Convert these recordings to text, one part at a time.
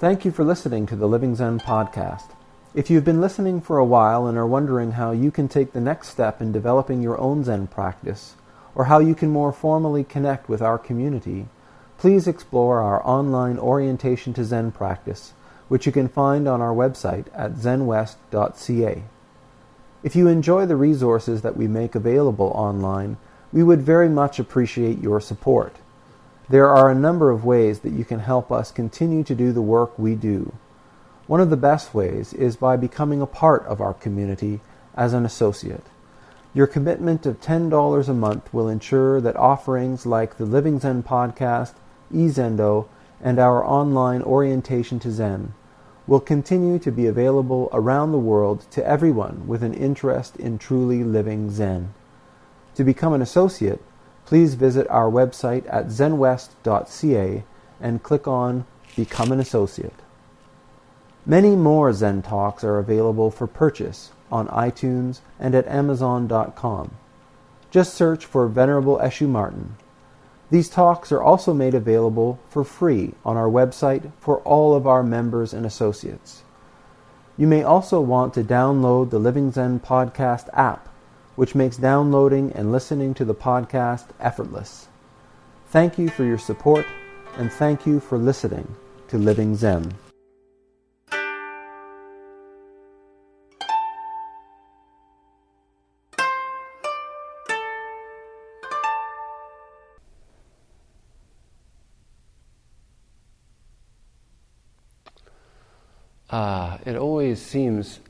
Thank you for listening to the Living Zen-podcast. If you've been listening for a while and are wondering how you can take the next step in developing your own Zen practice, or how you can more formally connect with our community, please explore our online Orientation to Zen practice, which you can find on our website at zenwest.ca. If you enjoy the resources that we make available online, we would very much appreciate your support. There are a number of ways that you can help us continue to do the work we do. One of the best ways is by becoming a part of our community as an associate. Your commitment of $10 a month will ensure that offerings like the Living Zen-podcast, eZendo, and our online Orientation to Zen will continue to be available around the world to everyone with an interest in truly living Zen. To become an associate, please visit our website at zenwest.ca and click on Become an Associate. Many more Zen Talks are available for purchase on iTunes and at Amazon.com. Just search for Venerable Eshu Martin. These talks are also made available for free on our website for all of our members and associates. You may also want to download the Living Zen Podcast app, which makes downloading and listening to the podcast effortless. Thank you for your support, and thank you for listening to Living Zen. It always seems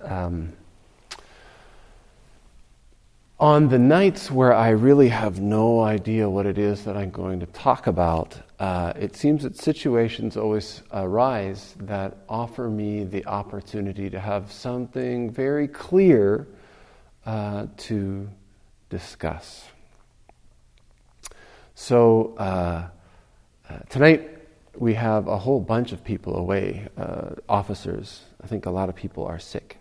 on the nights where I really have no idea what it is that I'm going to talk about, it seems that situations always arise that offer me the opportunity to have something very clear to discuss. So tonight we have a whole bunch of people away, officers. I think a lot of people are sick.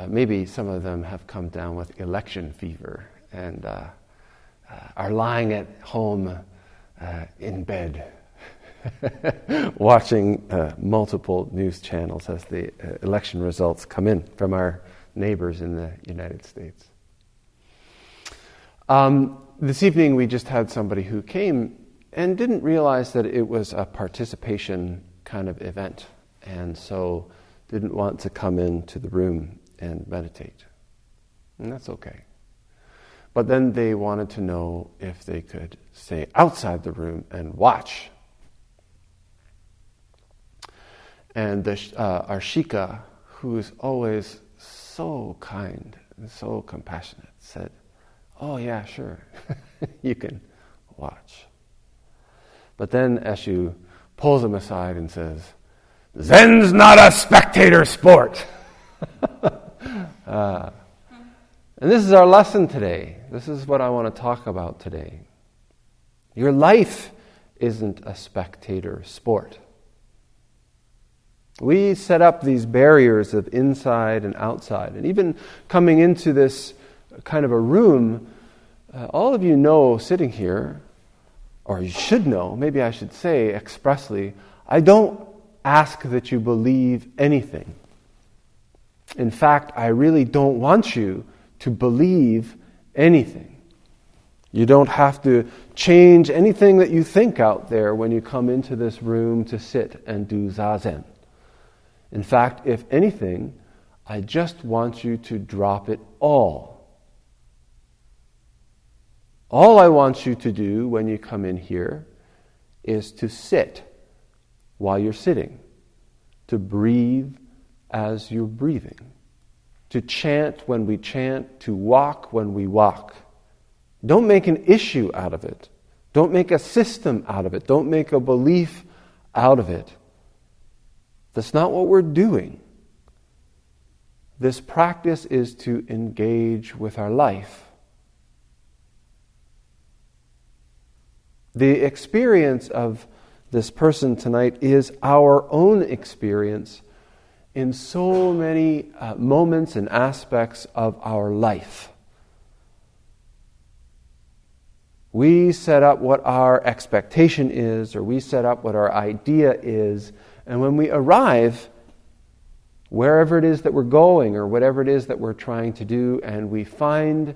Maybe some of them have come down with election fever and are lying at home in bed watching multiple news channels as the election results come in from our neighbors in the United States. This evening we just had somebody who came and didn't realize that it was a participation kind of event, and so didn't want to come into the room and meditate. And that's okay. But then they wanted to know if they could stay outside the room and watch. And our Shika, who is always so kind and so compassionate, said, "Oh yeah, sure, you can watch." But then Eshu pulls him aside and says, "Zen's not a spectator sport." And this is our lesson today. This is what I want to talk about today. Your life isn't a spectator sport. We set up these barriers of inside and outside. And even coming into this kind of a room, all of you know sitting here, or you should know, maybe I should say expressly, I don't ask that you believe anything. In fact, I really don't want you to believe anything. You don't have to change anything that you think out there when you come into this room to sit and do Zazen. In fact, if anything, I just want you to drop it all. All I want you to do when you come in here is to sit while you're sitting, to breathe as you're breathing, to chant when we chant, to walk when we walk. Don't make an issue out of it. Don't make a system out of it. Don't make a belief out of it. That's not what we're doing. This practice is to engage with our life. The experience of this person tonight is our own experience in so many moments and aspects of our life. We set up what our expectation is, or we set up what our idea is, And when we arrive, wherever it is that we're going or whatever it is that we're trying to do, and we find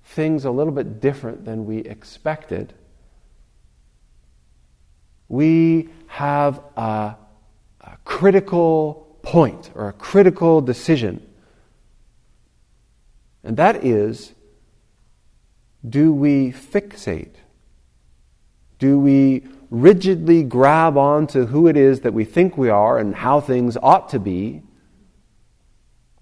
things a little bit different than we expected, we have a critical point or a critical decision. And that is, do we fixate? Do we rigidly grab onto who it is that we think we are and how things ought to be?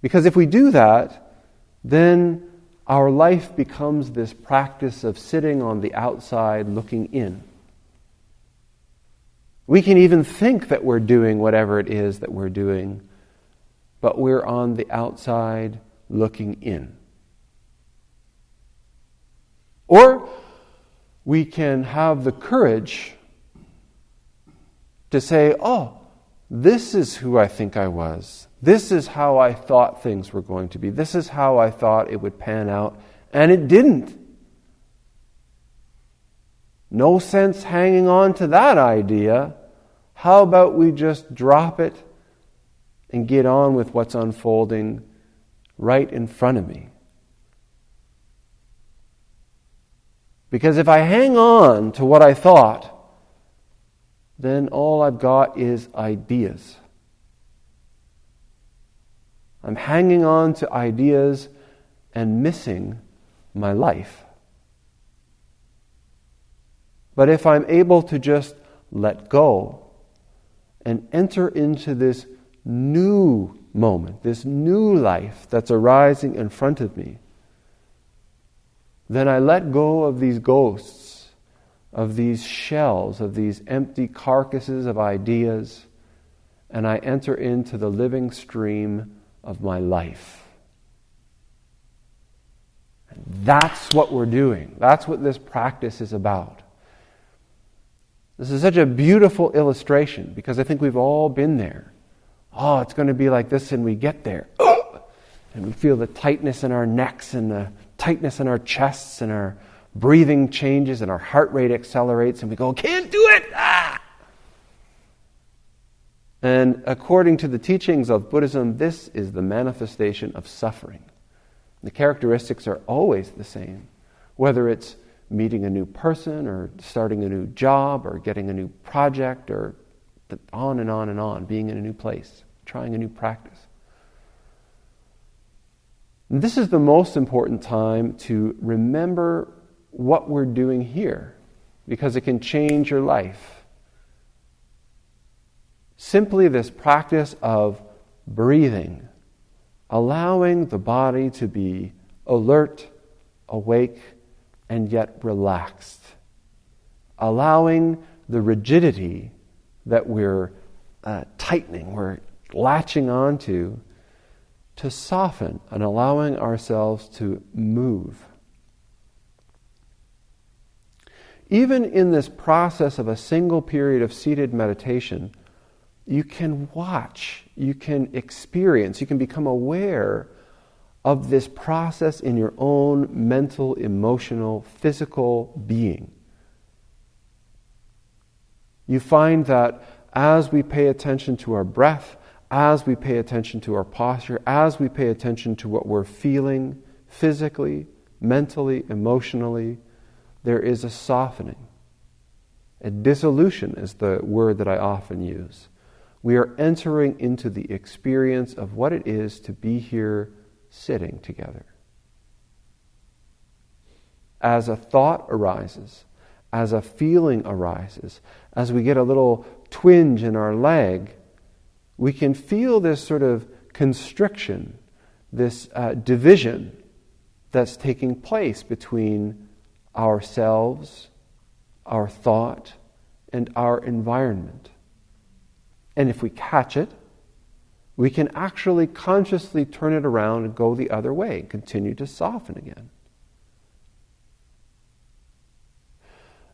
Because if we do that, then our life becomes this practice of sitting on the outside looking in. We can even think that we're doing whatever it is that we're doing, but we're on the outside looking in. Or we can have the courage to say, oh, this is who I think I was. This is how I thought things were going to be. This is how I thought it would pan out. And it didn't. No sense hanging on to that idea. How about we just drop it and get on with what's unfolding right in front of me? Because if I hang on to what I thought, then all I've got is ideas. I'm hanging on to ideas and missing my life. But if I'm able to just let go and enter into this new moment, this new life that's arising in front of me, then I let go of these ghosts, of these shells, of these empty carcasses of ideas, and I enter into the living stream of my life. And that's what we're doing. That's what this practice is about. This is such a beautiful illustration because I think we've all been there. Oh, it's going to be like this, and we get there. And we feel the tightness in our necks and the tightness in our chests, and our breathing changes and our heart rate accelerates, and we go, can't do it! Ah! And according to the teachings of Buddhism, this is the manifestation of suffering. The characteristics are always the same, whether it's meeting a new person or starting a new job or getting a new project or on and on and on, being in a new place, trying a new practice. And this is the most important time to remember what we're doing here, because it can change your life. Simply this practice of breathing, allowing the body to be alert, awake, and yet relaxed. Allowing the rigidity that we're tightening, we're latching onto, to soften, and allowing ourselves to move. Even in this process of a single period of seated meditation, you can watch, you can experience, you can become aware of this process in your own mental, emotional, physical being. You find that as we pay attention to our breath, as we pay attention to our posture, as we pay attention to what we're feeling physically, mentally, emotionally, there is a softening. A dissolution is the word that I often use. We are entering into the experience of what it is to be here sitting together. As a thought arises, as a feeling arises, as we get a little twinge in our leg, we can feel this sort of constriction, this division that's taking place between ourselves, our thought, and our environment. And if we catch it, we can actually consciously turn it around and go the other way and continue to soften again.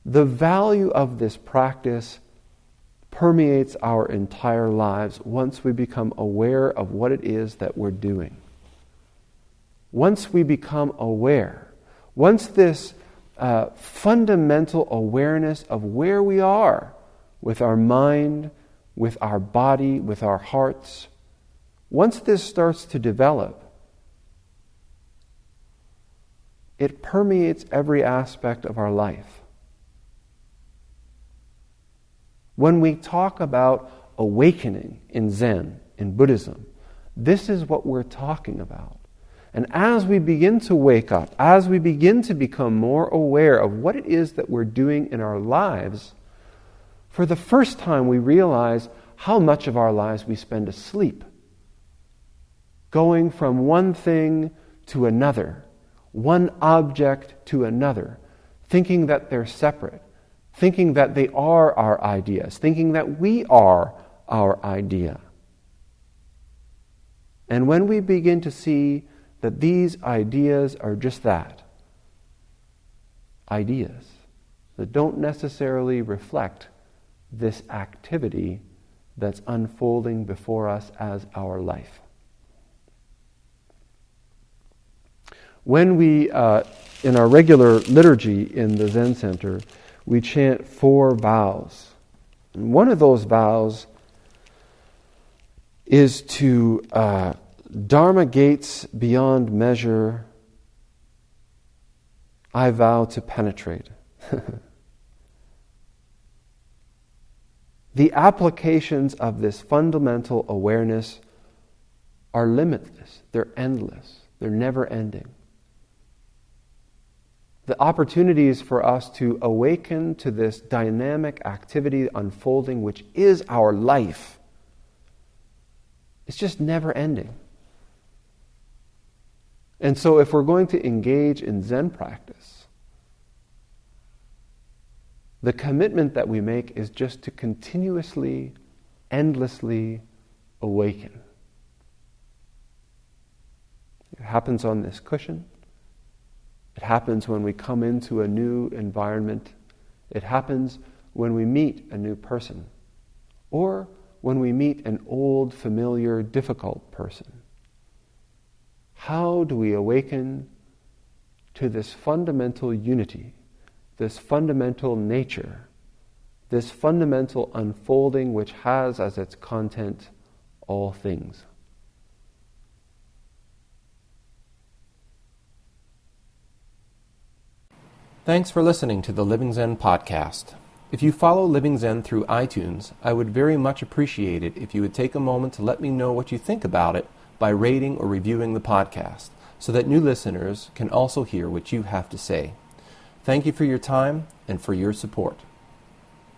The value of this practice permeates our entire lives once we become aware of what it is that we're doing. Once we become aware, once this fundamental awareness of where we are with our mind, with our body, with our hearts. Once this starts to develop, it permeates every aspect of our life. When we talk about awakening in Zen, in Buddhism, this is what we're talking about. And as we begin to wake up, as we begin to become more aware of what it is that we're doing in our lives, for the first time we realize how much of our lives we spend asleep, going from one thing to another, one object to another, thinking that they're separate, thinking that they are our ideas, thinking that we are our idea. And when we begin to see that these ideas are just that, ideas that don't necessarily reflect this activity that's unfolding before us as our life. When we, in our regular liturgy in the Zen Center, we chant 4 vows. And one of those vows is to Dharma gates beyond measure, I vow to penetrate. The applications of this fundamental awareness are limitless, they're endless, they're never ending. The opportunities for us to awaken to this dynamic activity unfolding, which is our life, it's just never ending. And so if we're going to engage in Zen practice, the commitment that we make is just to continuously, endlessly awaken. It happens on this cushion. It happens when we come into a new environment. It happens when we meet a new person, or when we meet an old, familiar, difficult person. How do we awaken to this fundamental unity, this fundamental nature, this fundamental unfolding which has as its content all things? Thanks for listening to the Living Zen podcast. If you follow Living Zen through iTunes, I would very much appreciate it if you would take a moment to let me know what you think about it by rating or reviewing the podcast, so that new listeners can also hear what you have to say. Thank you for your time and for your support.